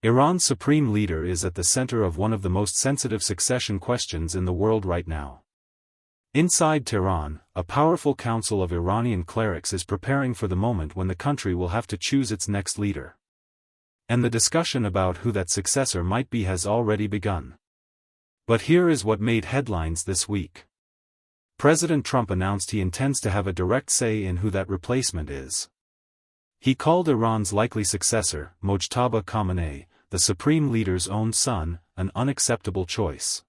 Iran's supreme leader is at the center of one of the most sensitive succession questions in the world right now. Inside Tehran, a powerful council of Iranian clerics is preparing for the moment when the country will have to choose its next leader. And the discussion about who that successor might be has already begun. But here is what made headlines this week. President Trump announced he intends to have a direct say in who that replacement is. He called Iran's likely successor, Mojtaba Khamenei, the supreme leader's own son, an unacceptable choice.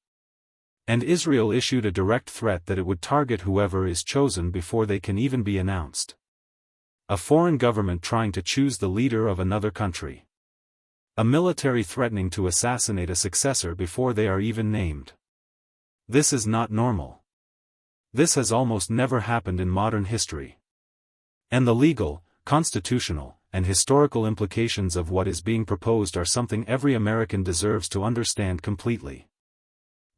And Israel issued a direct threat that it would target whoever is chosen before they can even be announced. A foreign government trying to choose the leader of another country. A military threatening to assassinate a successor before they are even named. This is not normal. This has almost never happened in modern history. And the legal, constitutional, and historical implications of what is being proposed are something every American deserves to understand completely.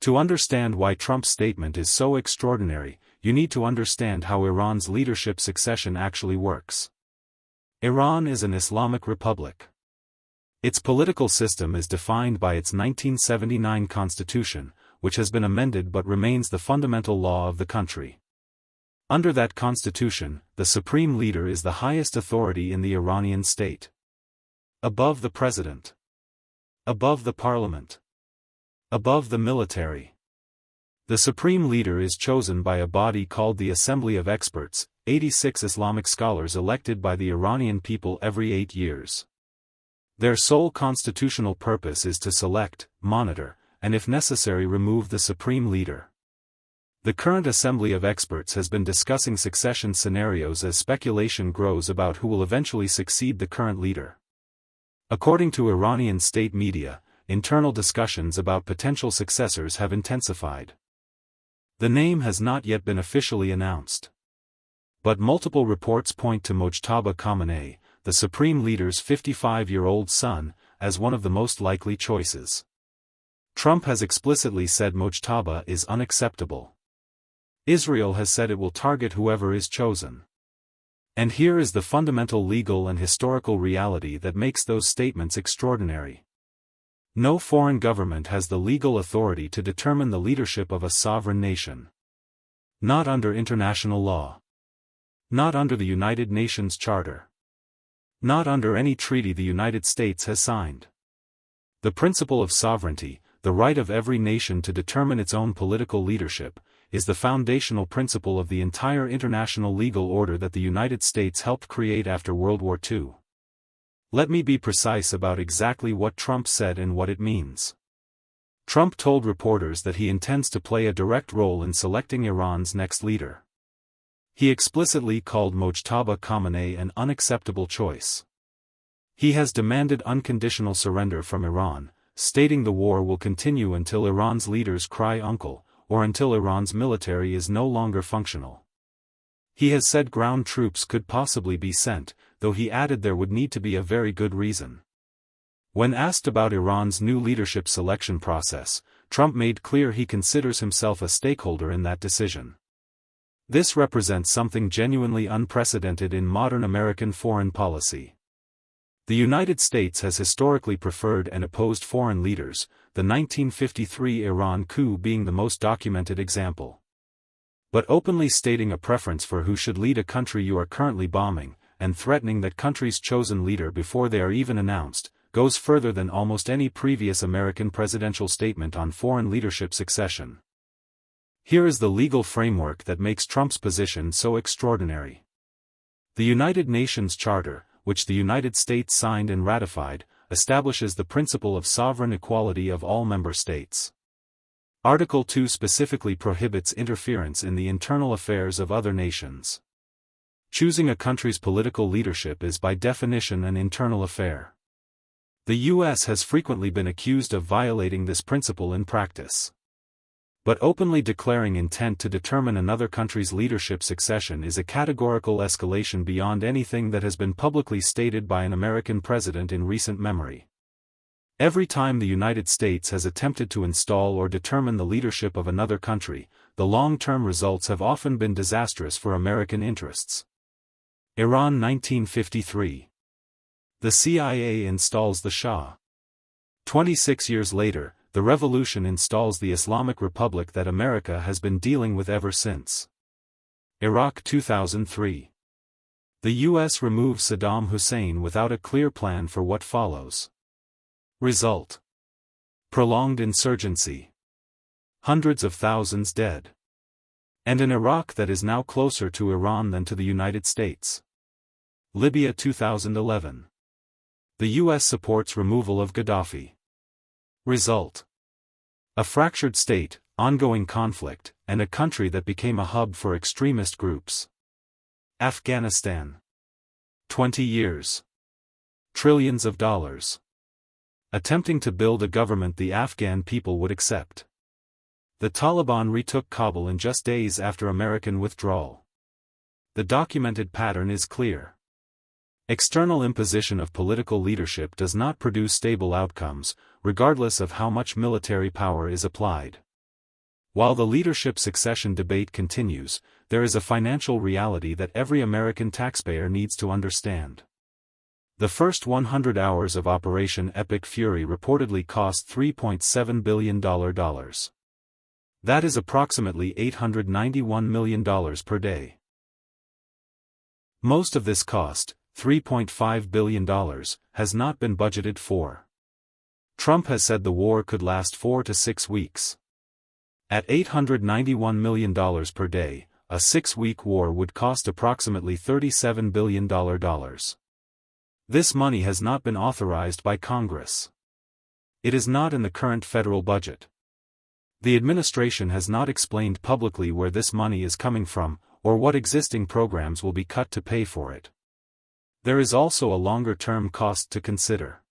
To understand why Trump's statement is so extraordinary, you need to understand how Iran's leadership succession actually works. Iran is an Islamic republic. Its political system is defined by its 1979 constitution, which has been amended but remains the fundamental law of the country. Under that constitution, the supreme leader is the highest authority in the Iranian state. Above the president. Above the parliament. Above the military. The supreme leader is chosen by a body called the Assembly of Experts, 86 Islamic scholars elected by the Iranian people every 8 years. Their sole constitutional purpose is to select, monitor, and if necessary remove the supreme leader. The current Assembly of Experts has been discussing succession scenarios as speculation grows about who will eventually succeed the current leader. According to Iranian state media, internal discussions about potential successors have intensified. The name has not yet been officially announced. But multiple reports point to Mojtaba Khamenei, the supreme leader's 55-year-old son, as one of the most likely choices. Trump has explicitly said Mojtaba is unacceptable. Israel has said it will target whoever is chosen. And here is the fundamental legal and historical reality that makes those statements extraordinary. No foreign government has the legal authority to determine the leadership of a sovereign nation. Not under international law. Not under the United Nations Charter. Not under any treaty the United States has signed. The principle of sovereignty, the right of every nation to determine its own political leadership, is the foundational principle of the entire international legal order that the United States helped create after World War II. Let me be precise about exactly what Trump said and what it means. Trump told reporters that he intends to play a direct role in selecting Iran's next leader. He explicitly called Mojtaba Khamenei an unacceptable choice. He has demanded unconditional surrender from Iran, stating the war will continue until Iran's leaders cry uncle, or until Iran's military is no longer functional. He has said ground troops could possibly be sent, though he added there would need to be a very good reason. When asked about Iran's new leadership selection process, Trump made clear he considers himself a stakeholder in that decision. This represents something genuinely unprecedented in modern American foreign policy. The United States has historically preferred and opposed foreign leaders, the 1953 Iran coup being the most documented example. But openly stating a preference for who should lead a country you are currently bombing, and threatening that country's chosen leader before they are even announced, goes further than almost any previous American presidential statement on foreign leadership succession. Here is the legal framework that makes Trump's position so extraordinary. The United Nations Charter, which the United States signed and ratified, establishes the principle of sovereign equality of all member states. Article 2 specifically prohibits interference in the internal affairs of other nations. Choosing a country's political leadership is by definition an internal affair. The U.S. has frequently been accused of violating this principle in practice. But openly declaring intent to determine another country's leadership succession is a categorical escalation beyond anything that has been publicly stated by an American president in recent memory. Every time the United States has attempted to install or determine the leadership of another country, the long-term results have often been disastrous for American interests. Iran 1953. The CIA installs the Shah. 26 years later, the revolution installs the Islamic Republic that America has been dealing with ever since. Iraq 2003. The U.S. removes Saddam Hussein without a clear plan for what follows. Result: prolonged insurgency. Hundreds of thousands dead. And an Iraq that is now closer to Iran than to the United States. Libya 2011. The U.S. supports removal of Gaddafi. Result: a fractured state, ongoing conflict, and a country that became a hub for extremist groups. Afghanistan. 20 years. Trillions of dollars. Attempting to build a government the Afghan people would accept. The Taliban retook Kabul in just days after American withdrawal. The documented pattern is clear. External imposition of political leadership does not produce stable outcomes, regardless of how much military power is applied. While the leadership succession debate continues, there is a financial reality that every American taxpayer needs to understand. The first 100 hours of Operation Epic Fury reportedly cost $3.7 billion. That is approximately $891 million per day. Most of this cost, $3.5 billion, has not been budgeted for. Trump has said the war could last 4 to 6 weeks. At $891 million per day, a 6-week war would cost approximately $37 billion. This money has not been authorized by Congress. It is not in the current federal budget. The administration has not explained publicly where this money is coming from, or what existing programs will be cut to pay for it. There is also a longer-term cost to consider.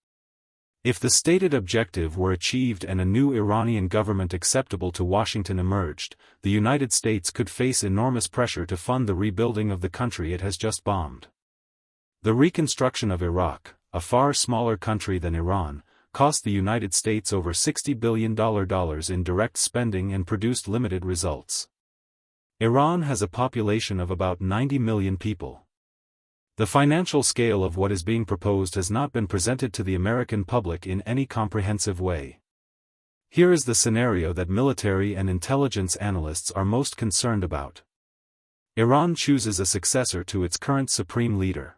If the stated objective were achieved and a new Iranian government acceptable to Washington emerged, the United States could face enormous pressure to fund the rebuilding of the country it has just bombed. The reconstruction of Iraq, a far smaller country than Iran, cost the United States over $60 billion in direct spending and produced limited results. Iran has a population of about 90 million people. The financial scale of what is being proposed has not been presented to the American public in any comprehensive way. Here is the scenario that military and intelligence analysts are most concerned about. Iran chooses a successor to its current supreme leader.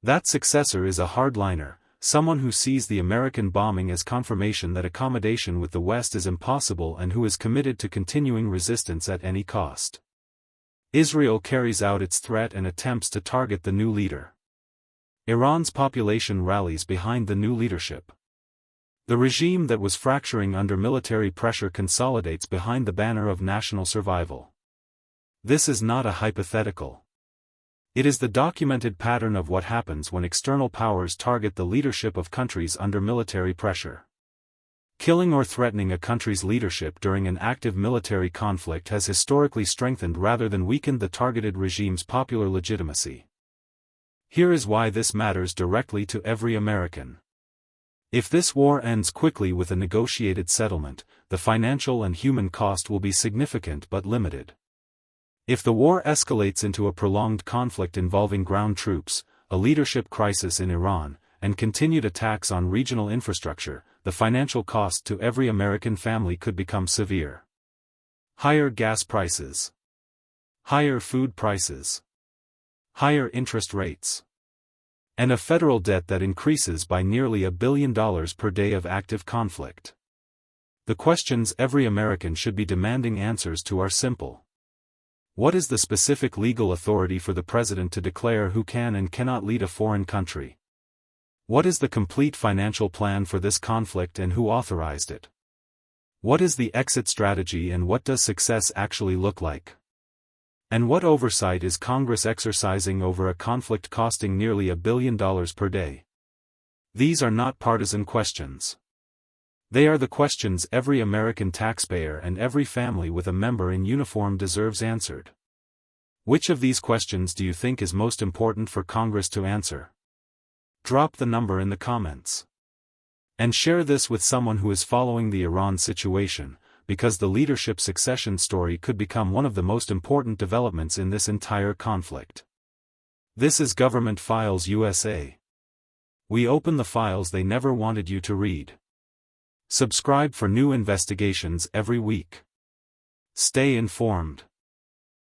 That successor is a hardliner, someone who sees the American bombing as confirmation that accommodation with the West is impossible and who is committed to continuing resistance at any cost. Israel carries out its threat and attempts to target the new leader. Iran's population rallies behind the new leadership. The regime that was fracturing under military pressure consolidates behind the banner of national survival. This is not a hypothetical. It is the documented pattern of what happens when external powers target the leadership of countries under military pressure. Killing or threatening a country's leadership during an active military conflict has historically strengthened rather than weakened the targeted regime's popular legitimacy. Here is why this matters directly to every American. If this war ends quickly with a negotiated settlement, the financial and human cost will be significant but limited. If the war escalates into a prolonged conflict involving ground troops, a leadership crisis in Iran, and continued attacks on regional infrastructure, the financial cost to every American family could become severe. Higher gas prices. Higher food prices. Higher interest rates. And a federal debt that increases by nearly $1 billion per day of active conflict. The questions every American should be demanding answers to are simple. What is the specific legal authority for the president to declare who can and cannot lead a foreign country? What is the complete financial plan for this conflict and who authorized it? What is the exit strategy and what does success actually look like? And what oversight is Congress exercising over a conflict costing nearly $1 billion per day? These are not partisan questions. They are the questions every American taxpayer and every family with a member in uniform deserves answered. Which of these questions do you think is most important for Congress to answer? Drop the number in the comments. And share this with someone who is following the Iran situation, because the leadership succession story could become one of the most important developments in this entire conflict. This is Government Files USA. We open the files they never wanted you to read. Subscribe for new investigations every week. Stay informed.